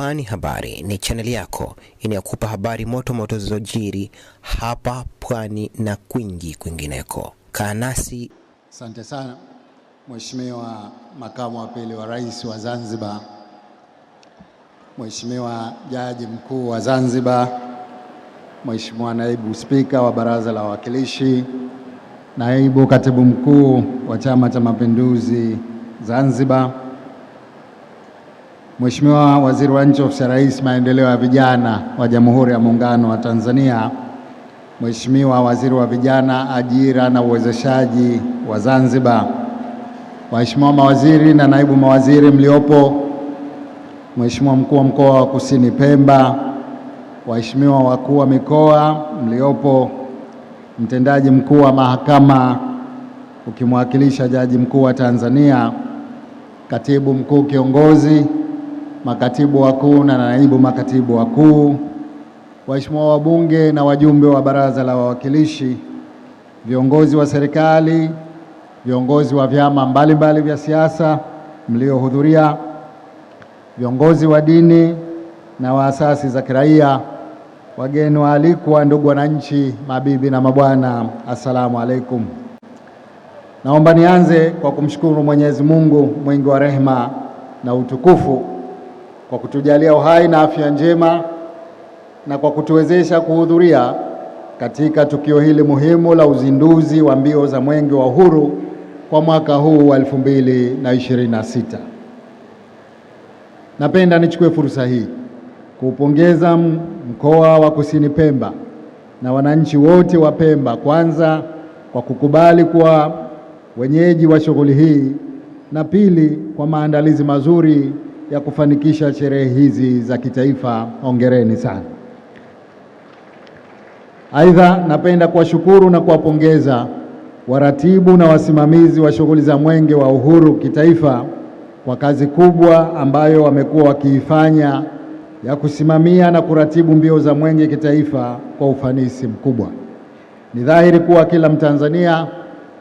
Pwani Habari ni chaneli yako inayokupa habari moto moto zilizojiri hapa Pwani na kwingineko. Kaa nasi. Asante sana Mheshimiwa Makamu wa Pili wa Rais wa Zanzibar, Mheshimiwa Jaji Mkuu wa Zanzibar, Mheshimiwa Naibu Spika wa Baraza la Wawakilishi, Naibu Katibu Mkuu wa Chama cha Mapinduzi Zanzibar, Mheshimiwa Waziri wa Nchi Ofisi ya Rais Maendeleo ya Vijana wa Jamhuri ya Muungano wa Tanzania, Mheshimiwa Waziri wa Vijana, Ajira na Uwezeshaji wa Zanzibar, Waheshimiwa mawaziri na naibu mawaziri mliopo, Mheshimiwa Mkuu wa Mkoa wa Kusini Pemba, Waheshimiwa wakuu wa mikoa mliopo, Mtendaji Mkuu wa Mahakama ukimwakilisha Jaji Mkuu wa Tanzania, Katibu Mkuu Kiongozi, makatibu wakuu na naibu makatibu wakuu, waheshimiwa wabunge na wajumbe wa Baraza la Wawakilishi, viongozi wa serikali, viongozi wa vyama mbalimbali vya siasa mliohudhuria, viongozi wa dini na wa asasi za kiraia, wageni waalikwa, ndugu wananchi, mabibi na mabwana, assalamu alaikum. Naomba nianze kwa kumshukuru Mwenyezi Mungu mwingi wa rehema na utukufu kwa kutujalia uhai na afya njema na kwa kutuwezesha kuhudhuria katika tukio hili muhimu la uzinduzi wa mbio za Mwenge wa Uhuru kwa mwaka huu wa 2026. Napenda nichukue fursa hii kuupongeza mkoa wa Kusini Pemba na wananchi wote wa Pemba, kwanza kwa kukubali kuwa wenyeji wa shughuli hii, na pili kwa maandalizi mazuri ya kufanikisha sherehe hizi za kitaifa. Hongereni sana. Aidha, napenda kuwashukuru na kuwapongeza waratibu na wasimamizi wa shughuli za Mwenge wa Uhuru kitaifa kwa kazi kubwa ambayo wamekuwa wakiifanya ya kusimamia na kuratibu mbio za Mwenge kitaifa kwa ufanisi mkubwa. Ni dhahiri kuwa kila Mtanzania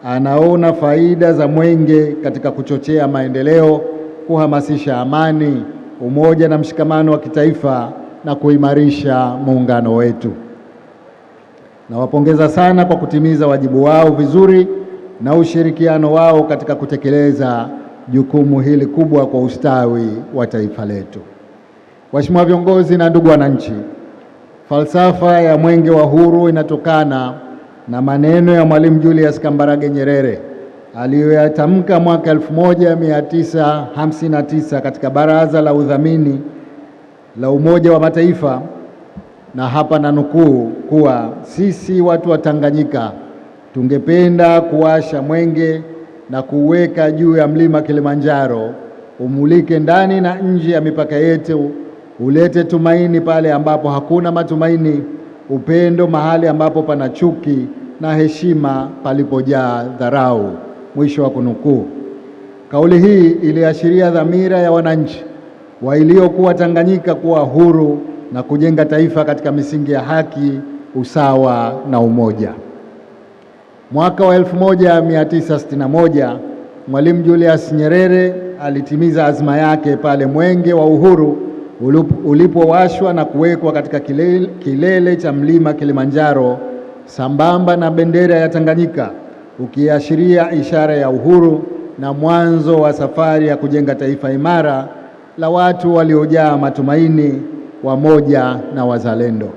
anaona faida za Mwenge katika kuchochea maendeleo, kuhamasisha amani, umoja na mshikamano wa kitaifa na kuimarisha muungano wetu. Nawapongeza sana kwa kutimiza wajibu wao vizuri na ushirikiano wao katika kutekeleza jukumu hili kubwa kwa ustawi wa taifa letu. Waheshimiwa viongozi na ndugu wananchi, falsafa ya Mwenge wa Uhuru inatokana na maneno ya Mwalimu Julius Kambarage Nyerere aliyoyatamka mwaka 1959 katika Baraza la Udhamini la Umoja wa Mataifa, na hapa na nukuu, kuwa sisi watu wa Tanganyika tungependa kuwasha mwenge na kuweka juu ya mlima Kilimanjaro, umulike ndani na nje ya mipaka yetu, ulete tumaini pale ambapo hakuna matumaini, upendo mahali ambapo pana chuki, na heshima palipojaa dharau. Mwisho wa kunukuu. Kauli hii iliashiria dhamira ya wananchi wa iliyokuwa Tanganyika kuwa huru na kujenga taifa katika misingi ya haki, usawa na umoja. Mwaka wa 1961 Mwalimu Julius Nyerere alitimiza azma yake pale Mwenge wa Uhuru ulipowashwa na kuwekwa katika kilele cha mlima Kilimanjaro sambamba na bendera ya Tanganyika, ukiashiria ishara ya uhuru na mwanzo wa safari ya kujenga taifa imara la watu waliojaa matumaini, wamoja na wazalendo.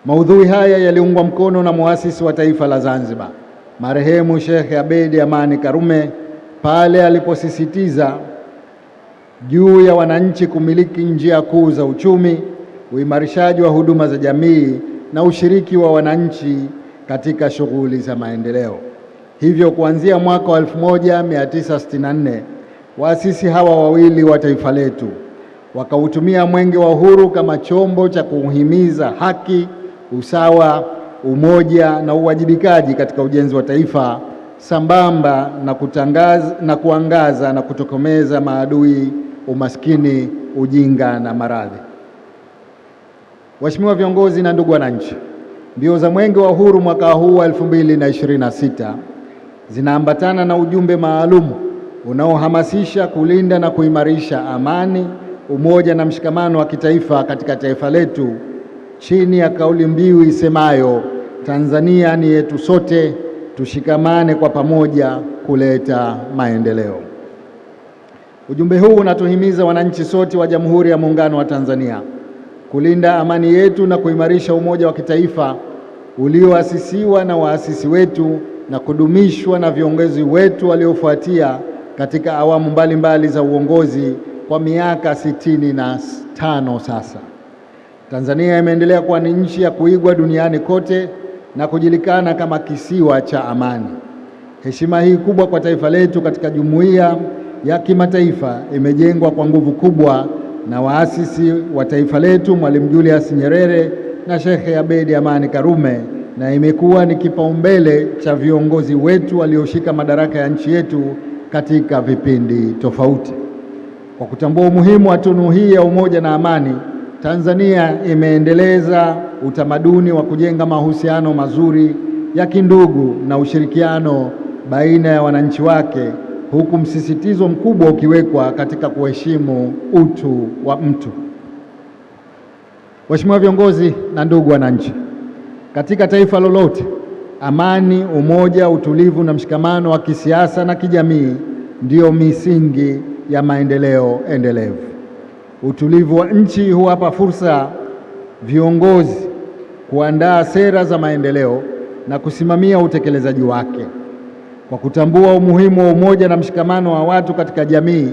Maudhui haya yaliungwa mkono na muasisi wa taifa la Zanzibar, marehemu Sheikh Abeid Amani Karume, pale aliposisitiza juu ya wananchi kumiliki njia kuu za uchumi, uimarishaji wa huduma za jamii na ushiriki wa wananchi katika shughuli za maendeleo. Hivyo kuanzia mwaka wa 1964 waasisi hawa wawili wa taifa letu wakautumia Mwenge wa Uhuru kama chombo cha kuhimiza haki, usawa, umoja na uwajibikaji katika ujenzi wa taifa, sambamba na kuangaza na kutokomeza maadui, umaskini, ujinga na maradhi. Waheshimiwa viongozi na ndugu wananchi, mbio za Mwenge wa Uhuru mwaka huu wa 2026 zinaambatana na ujumbe maalum unaohamasisha kulinda na kuimarisha amani, umoja na mshikamano wa kitaifa katika taifa letu chini ya kauli mbiu isemayo Tanzania ni yetu sote, tushikamane kwa pamoja kuleta maendeleo. Ujumbe huu unatuhimiza wananchi sote wa Jamhuri ya Muungano wa Tanzania kulinda amani yetu na kuimarisha umoja wa kitaifa ulioasisiwa na waasisi wetu na kudumishwa na viongozi wetu waliofuatia katika awamu mbalimbali za uongozi kwa miaka 65 sasa. Tanzania imeendelea kuwa ni nchi ya kuigwa duniani kote na kujulikana kama kisiwa cha amani. Heshima hii kubwa kwa taifa letu katika jumuiya ya kimataifa imejengwa kwa nguvu kubwa na waasisi wa taifa letu Mwalimu Julius Nyerere na Sheikh Abeid Amani Karume, na imekuwa ni kipaumbele cha viongozi wetu walioshika madaraka ya nchi yetu katika vipindi tofauti. Kwa kutambua umuhimu wa tunu hii ya umoja na amani, Tanzania imeendeleza utamaduni wa kujenga mahusiano mazuri ya kindugu na ushirikiano baina ya wananchi wake, huku msisitizo mkubwa ukiwekwa katika kuheshimu utu wa mtu. Waheshimiwa viongozi na ndugu wananchi, katika taifa lolote, amani, umoja, utulivu na mshikamano wa kisiasa na kijamii ndiyo misingi ya maendeleo endelevu. Utulivu wa nchi huwapa fursa viongozi kuandaa sera za maendeleo na kusimamia utekelezaji wake. Kwa kutambua umuhimu wa umoja na mshikamano wa watu katika jamii,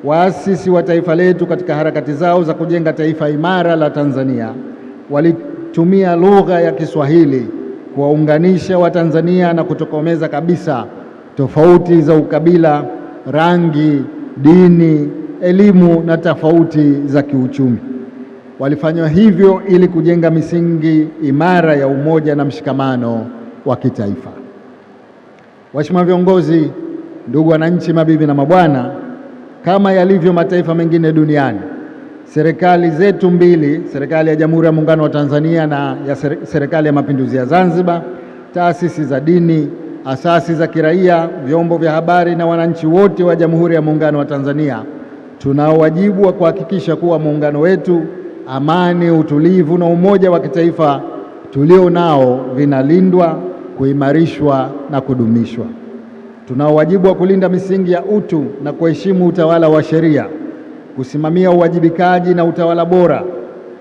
waasisi wa taifa letu katika harakati zao za kujenga taifa imara la Tanzania walitumia lugha ya Kiswahili kuwaunganisha Watanzania na kutokomeza kabisa tofauti za ukabila, rangi, dini, elimu na tofauti za kiuchumi. Walifanya hivyo ili kujenga misingi imara ya umoja na mshikamano wa kitaifa. Waheshimiwa viongozi, ndugu wananchi, mabibi na mabwana, kama yalivyo mataifa mengine duniani, serikali zetu mbili, serikali ya Jamhuri ya Muungano wa Tanzania na ya serikali ya Mapinduzi ya Zanzibar, taasisi za dini, asasi za kiraia, vyombo vya habari na wananchi wote wa Jamhuri ya Muungano wa Tanzania tunao wajibu wa kuhakikisha kuwa muungano wetu, amani, utulivu na umoja wa kitaifa tulio nao vinalindwa, kuimarishwa na kudumishwa. Tunao wajibu wa kulinda misingi ya utu na kuheshimu utawala wa sheria, kusimamia uwajibikaji na utawala bora,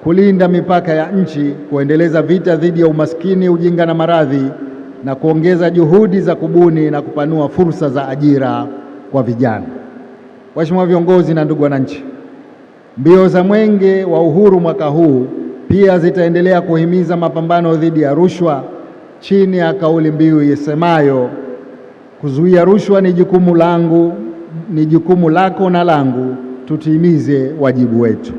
kulinda mipaka ya nchi, kuendeleza vita dhidi ya umaskini, ujinga na maradhi, na kuongeza juhudi za kubuni na kupanua fursa za ajira kwa vijana. Waheshimiwa viongozi na ndugu wananchi, mbio za Mwenge wa Uhuru mwaka huu pia zitaendelea kuhimiza mapambano dhidi ya rushwa chini ya kauli mbiu isemayo kuzuia rushwa ni jukumu langu, ni jukumu lako na langu, tutimize wajibu wetu.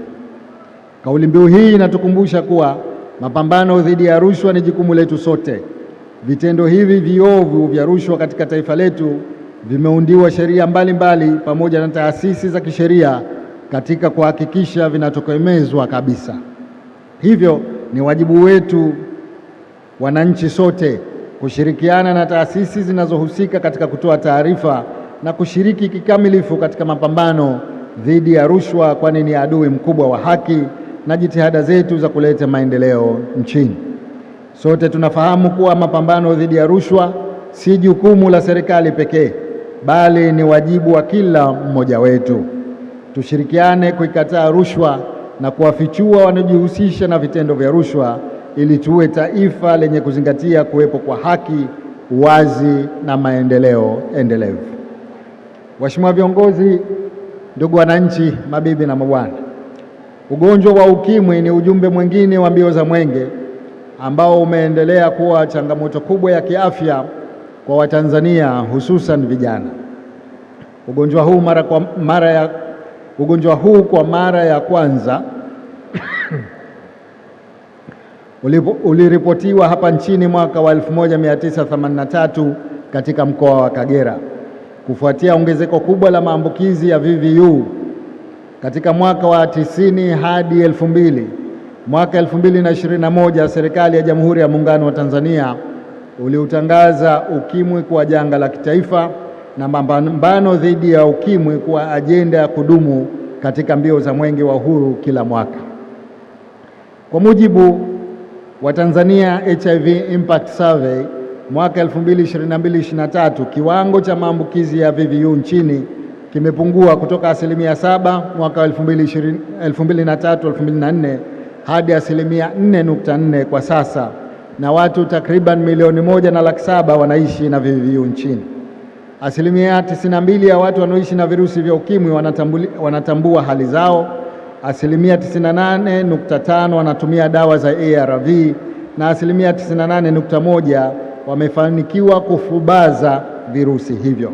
Kauli mbiu hii inatukumbusha kuwa mapambano dhidi ya rushwa ni jukumu letu sote. Vitendo hivi viovu vya rushwa katika taifa letu vimeundiwa sheria mbalimbali pamoja na taasisi za kisheria katika kuhakikisha vinatokomezwa kabisa. Hivyo ni wajibu wetu wananchi sote kushirikiana na taasisi zinazohusika katika kutoa taarifa na kushiriki kikamilifu katika mapambano dhidi ya rushwa, kwani ni adui mkubwa wa haki na jitihada zetu za kuleta maendeleo nchini. Sote tunafahamu kuwa mapambano dhidi ya rushwa si jukumu la serikali pekee, bali ni wajibu wa kila mmoja wetu. Tushirikiane kuikataa rushwa na kuwafichua wanaojihusisha na vitendo vya rushwa ili tuwe taifa lenye kuzingatia kuwepo kwa haki, uwazi na maendeleo endelevu. Waheshimiwa viongozi, ndugu wananchi, mabibi na mabwana, ugonjwa wa UKIMWI ni ujumbe mwingine wa mbio za Mwenge ambao umeendelea kuwa changamoto kubwa ya kiafya kwa Watanzania, hususan vijana. Ugonjwa huu kwa mara ya kwanza uliripotiwa hapa nchini mwaka wa 1983 katika mkoa wa Kagera kufuatia ongezeko kubwa la maambukizi ya VVU katika mwaka wa 90 hadi 2000. Mwaka 2021 serikali ya Jamhuri ya Muungano wa Tanzania uliutangaza UKIMWI kuwa janga la kitaifa na mapambano dhidi ya ukimwi kuwa ajenda ya kudumu katika mbio za Mwenge wa Uhuru kila mwaka. Kwa mujibu wa Tanzania HIV Impact Survey mwaka 2022-2023, kiwango cha maambukizi ya VVU nchini kimepungua kutoka 7% mwaka 2003-2004 hadi 4.4% kwa sasa, na watu takriban milioni 1.7 wanaishi na VVU nchini. 92% ya watu wanaoishi na virusi vya ukimwi wanatambua hali zao. 98.5% wanatumia dawa za ARV na 98.1% wamefanikiwa kufubaza virusi hivyo.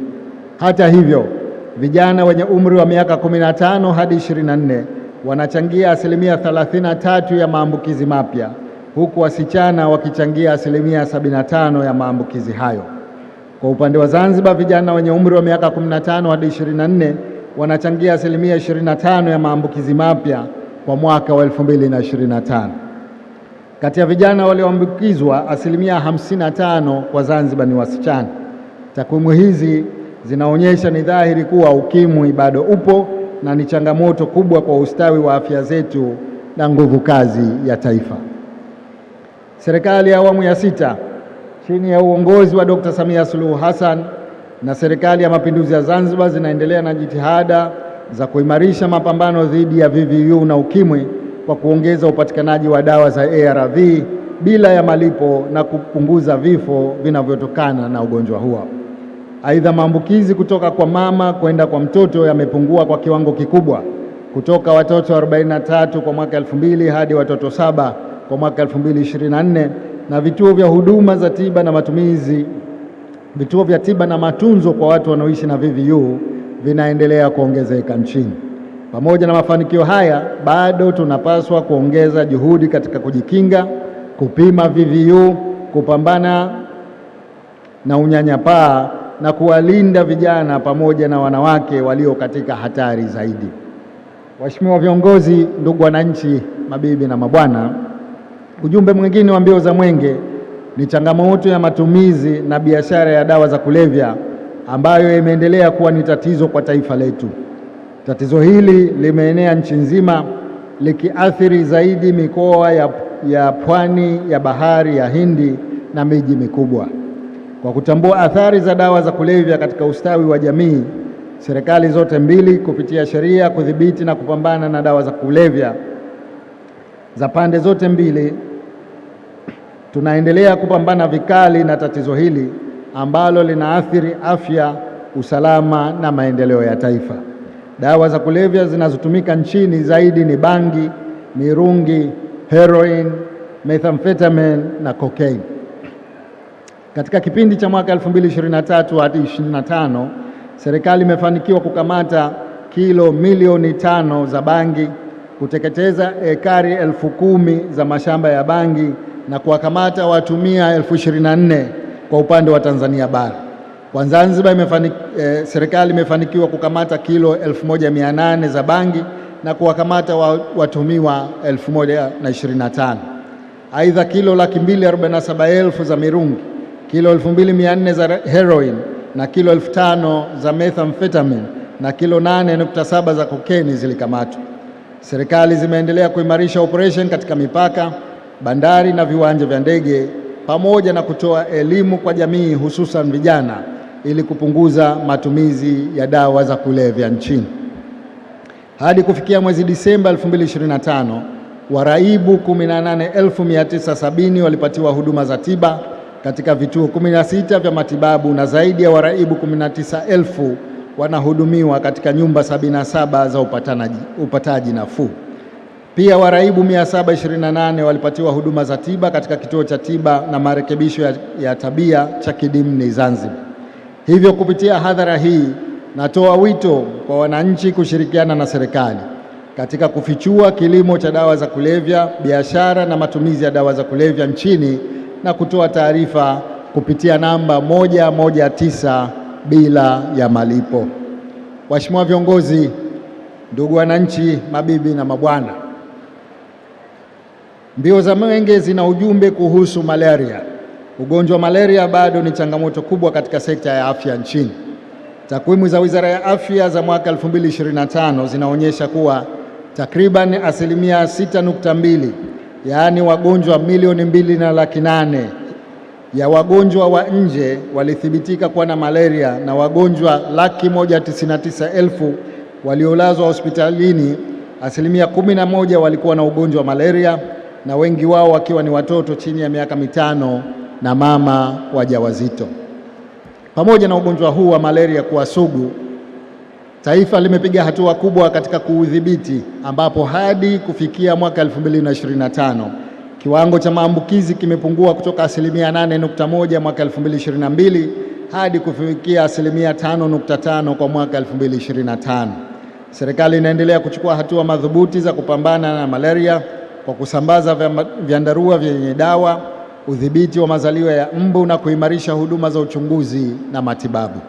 Hata hivyo, vijana wenye umri wa miaka 15 hadi 24 wanachangia 33% ya maambukizi mapya, huku wasichana wakichangia 75% ya maambukizi hayo. Kwa upande wa Zanzibar, vijana wenye umri wa miaka 15 hadi 24 wanachangia 25% ya maambukizi mapya kwa mwaka wa 2025. Kati ya vijana walioambukizwa, 55% kwa Zanzibar ni wasichana. Takwimu hizi zinaonyesha ni dhahiri kuwa ukimwi bado upo na ni changamoto kubwa kwa ustawi wa afya zetu na nguvu kazi ya taifa. Serikali ya awamu ya 6 chini ya uongozi wa Dr. Samia Suluhu Hassan na Serikali ya Mapinduzi ya Zanzibar zinaendelea na jitihada za kuimarisha mapambano dhidi ya VVU na ukimwi kwa kuongeza upatikanaji wa dawa za ARV bila ya malipo na kupunguza vifo vinavyotokana na ugonjwa huo. Aidha, maambukizi kutoka kwa mama kwenda kwa mtoto yamepungua kwa kiwango kikubwa kutoka watoto 43 kwa mwaka 2000 hadi watoto 7 kwa mwaka 2024, na vituo vya huduma za tiba na vituo vya tiba na matunzo kwa watu wanaoishi na VVU vinaendelea kuongezeka nchini. Pamoja na mafanikio haya, bado tunapaswa kuongeza juhudi katika kujikinga, kupima VVU, kupambana na unyanyapaa na kuwalinda vijana pamoja na wanawake walio katika hatari zaidi. Waheshimiwa viongozi, ndugu wananchi, mabibi na mabwana, ujumbe mwingine wa mbio za Mwenge ni changamoto ya matumizi na biashara ya dawa za kulevya ambayo imeendelea kuwa ni tatizo kwa taifa letu. Tatizo hili limeenea nchi nzima likiathiri zaidi mikoa ya pwani ya Bahari ya Hindi na miji mikubwa. Kwa kutambua athari za dawa za kulevya katika ustawi wa jamii, serikali zote mbili kupitia sheria kudhibiti na kupambana na dawa za kulevya za pande zote mbili tunaendelea kupambana vikali na tatizo hili ambalo linaathiri afya, usalama na maendeleo ya taifa. Dawa za kulevya zinazotumika nchini zaidi ni bangi, mirungi, heroin, methamphetamine na cocaine. Katika kipindi cha mwaka 2023 hadi 2025, serikali imefanikiwa kukamata kilo milioni 5 za bangi, kuteketeza ekari 10,000 za mashamba ya bangi na kuwakamata watumia 24,000 kwa upande wa Tanzania bara. Kwa Zanzibar serikali imefanikiwa kukamata kilo 1,800 za bangi na kuwakamata watumiwa 1,025. Aidha, kilo 247,000 za mirungi, kilo 2,400 za heroin na kilo 5,000 za methamphetamine na kilo 8.7 za kokeni zilikamatwa. Serikali zimeendelea kuimarisha operation katika mipaka, bandari na viwanja vya ndege pamoja na kutoa elimu kwa jamii hususan vijana ili kupunguza matumizi ya dawa za kulevya nchini. Hadi kufikia mwezi Disemba 2025, waraibu 18,970 walipatiwa huduma za tiba katika vituo 16 vya matibabu na zaidi ya waraibu 19,000 wanahudumiwa katika nyumba 77 za upataji nafuu. Pia waraibu 728 walipatiwa huduma za tiba katika kituo cha tiba na marekebisho ya tabia cha Kidimni Zanzibar. Hivyo kupitia hadhara hii natoa wito kwa wananchi kushirikiana na serikali katika kufichua kilimo cha dawa za kulevya, biashara na matumizi ya dawa za kulevya nchini na kutoa taarifa kupitia namba 119 bila ya malipo. Waheshimiwa viongozi, ndugu wananchi, mabibi na mabwana, mbio za Mwenge zina ujumbe kuhusu malaria. Ugonjwa wa malaria bado ni changamoto kubwa katika sekta ya afya nchini. Takwimu za Wizara ya Afya za mwaka 2025 zinaonyesha kuwa takriban asilimia 6.2, yaani wagonjwa milioni 2.8 ya wagonjwa wa nje walithibitika kuwa na malaria, na wagonjwa 199,000 waliolazwa hospitalini, asilimia 11 walikuwa na ugonjwa wa malaria, na wengi wao wakiwa ni watoto chini ya miaka 5 na mama wajawazito. Pamoja na ugonjwa huu wa malaria kuwa sugu, taifa limepiga hatua kubwa katika kuudhibiti, ambapo hadi kufikia mwaka 2025 kiwango cha maambukizi kimepungua kutoka asilimia 8.1 mwaka 2022 hadi kufikia asilimia 5.5 kwa mwaka 2025. Serikali inaendelea kuchukua hatua madhubuti za kupambana na malaria kwa kusambaza vyandarua vyenye dawa, udhibiti wa mazalio ya mbu na kuimarisha huduma za uchunguzi na matibabu.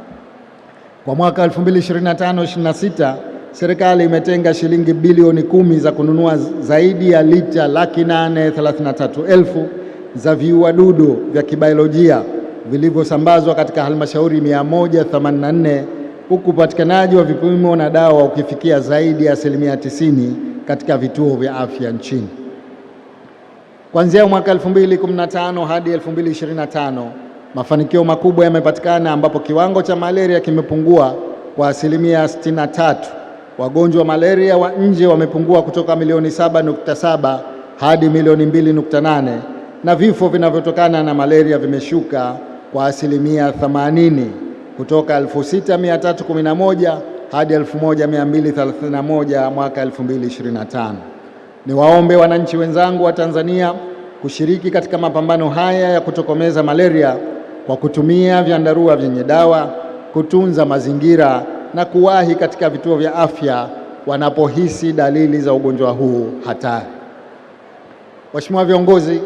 Kwa mwaka 2025-26, serikali imetenga shilingi bilioni 10 za kununua zaidi ya lita 833,000 za viuadudu vya kibiolojia vilivyosambazwa katika halmashauri 184, huku upatikanaji wa vipimo na dawa ukifikia zaidi ya asilimia 90 katika vituo vya afya nchini. Kuanzia mwaka 2015 hadi 2025, mafanikio makubwa yamepatikana ambapo kiwango cha malaria kimepungua kwa asilimia 63. Wagonjwa wa malaria wa nje wamepungua kutoka milioni 7.7 hadi milioni 2.8, na vifo vinavyotokana na malaria vimeshuka kwa asilimia 80 kutoka 6,311 hadi 1,231 mwaka 2025. Niwaombe wananchi wenzangu wa Tanzania kushiriki katika mapambano haya ya kutokomeza malaria kwa kutumia vyandarua vyenye dawa, kutunza mazingira na kuwahi katika vituo vya afya wanapohisi dalili za ugonjwa huu hatari. Waheshimiwa viongozi,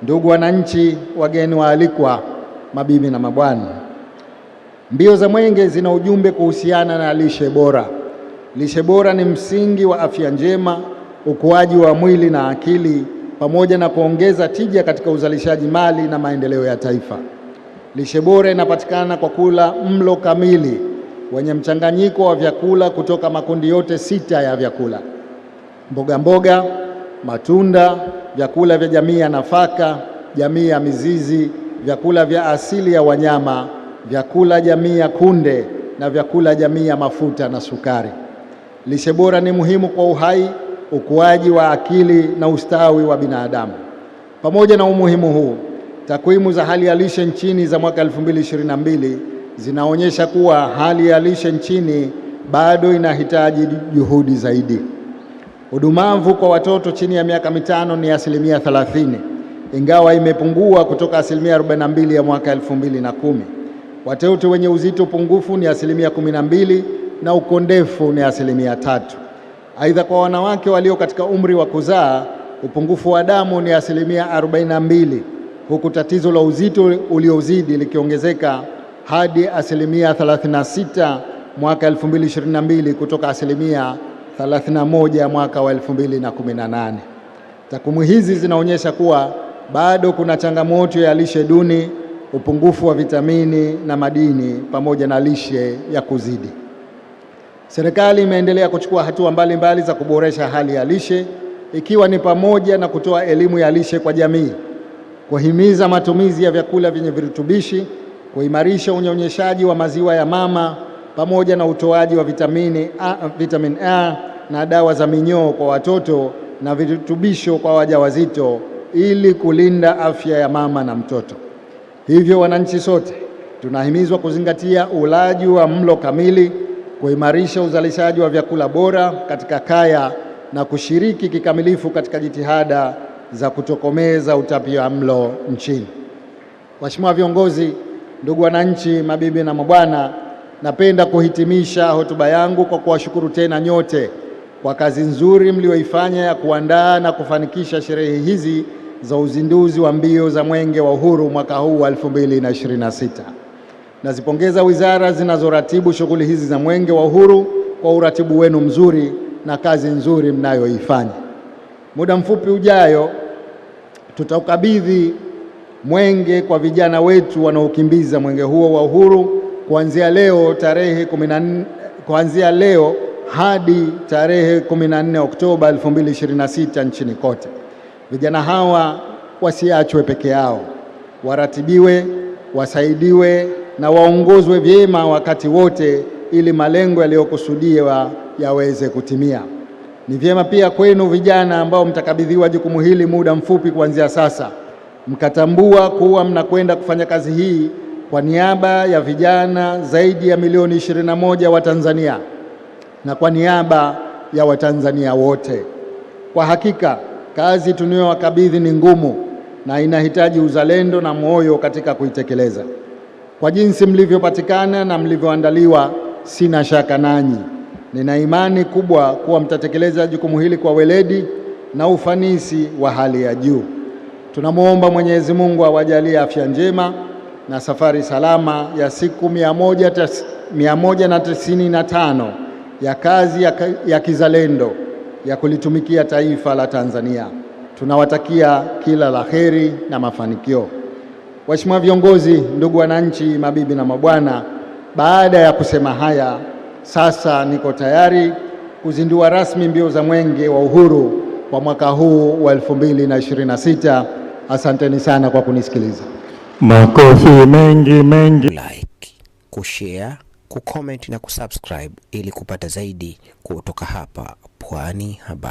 ndugu wananchi, wageni waalikwa, mabibi na mabwana, mbio za Mwenge zina ujumbe kuhusiana na lishe bora. Lishe bora ni msingi wa afya njema, ukuaji wa mwili na akili, pamoja na kuongeza tija katika uzalishaji mali na maendeleo ya taifa. Lishe bora inapatikana kwa kula mlo kamili wenye mchanganyiko wa vyakula kutoka makundi yote 6 ya vyakula: mboga, matunda, vyakula vya jamii ya nafaka, jamii ya mizizi, vyakula vya asili ya wanyama, vyakula jamii ya kunde na vyakula jamii ya mafuta na sukari. Lishe bora ni muhimu kwa uhai, ukuaji wa akili na ustawi wa binadamu. Pamoja na umuhimu huu, takwimu za hali ya lishe nchini za mwaka 2022 zinaonyesha kuwa hali ya lishe nchini bado inahitaji juhudi zaidi. Udumavu kwa watoto chini ya miaka 5 ni asilimia 30, ingawa imepungua kutoka asilimia 42 ya mwaka 2010. Watoto wenye uzito pungufu ni asilimia 12 na ukondefu ni asilimia 3. Aidha, kwa wanawake walio katika umri wa kuzaa, upungufu wa damu ni asilimia 42, huku tatizo la uzito uliozidi likiongezeka hadi asilimia 36 mwaka 2022 kutoka asilimia 31 mwaka wa 2018. Takwimu hizi zinaonyesha kuwa bado kuna changamoto ya lishe duni, upungufu wa vitamini na madini, pamoja na lishe ya kuzidi. Serikali imeendelea kuchukua hatua mbalimbali za kuboresha hali ya lishe, ikiwa ni pamoja na kutoa elimu ya lishe kwa jamii, kuhimiza matumizi ya vyakula vyenye virutubishi, kuimarisha unyonyeshaji wa maziwa ya mama, pamoja na utoaji wa vitamin A na dawa za minyoo kwa watoto na virutubisho kwa wajawazito ili kulinda afya ya mama na mtoto. Hivyo wananchi sote tunahimizwa kuzingatia ulaji wa mlo kamili, kuimarisha uzalishaji wa vyakula bora katika kaya na kushiriki kikamilifu katika jitihada za kutokomeza utapiamlo nchini. Waheshimiwa viongozi, ndugu wananchi, mabibi na mabwana, napenda kuhitimisha hotuba yangu kwa kuwashukuru tena nyote kwa kazi nzuri mlioifanya ya kuandaa na kufanikisha sherehe hizi za uzinduzi wa mbio za Mwenge wa Uhuru mwaka huu wa 2026. Nazipongeza wizara zinazoratibu shughuli hizi za Mwenge wa Uhuru kwa uratibu wenu mzuri na kazi nzuri mnayoifanya. Muda mfupi ujayo tutaukabidhi mwenge kwa vijana wetu wanaokimbiza mwenge huo wa uhuru kuanzia leo hadi tarehe 14 Oktoba 2026 nchini kote. Vijana hawa wasiachwe peke yao, waratibiwe, wasaidiwe na waongozwe vyema wakati wote ili malengo yaliyokusudiwa yaweze kutimia. Ni vyema pia kwenu vijana ambao mtakabidhiwa jukumu hili muda mfupi kuanzia sasa, mkatambua kuwa mnakwenda kufanya kazi hii kwa niaba ya vijana zaidi ya milioni 21 wa Tanzania na kwa niaba ya Watanzania wote. Kwa hakika kazi tunayowakabidhi ni ngumu na inahitaji uzalendo na moyo katika kuitekeleza. Kwa jinsi mlivyopatikana na mlivyoandaliwa, sina shaka nanyi. Nina imani kubwa kuwa mtatekeleza jukumu hili kwa weledi na ufanisi wa hali ya juu. Tunamwomba Mwenyezi Mungu awajalie afya njema na safari salama ya siku 195 ya kazi ya kizalendo ya kulitumikia taifa la Tanzania. Tunawatakia kila la heri na mafanikio. Waheshimiwa viongozi, ndugu wananchi, mabibi na mabwana, baada ya kusema haya, sasa niko tayari kuzindua rasmi mbio za Mwenge wa Uhuru kwa mwaka huu wa 2026. Asanteni sana kwa kunisikiliza. Makofi mengi. Like, kushare, kucomment na kusubscribe ili kupata zaidi kutoka hapa Pwani Habari.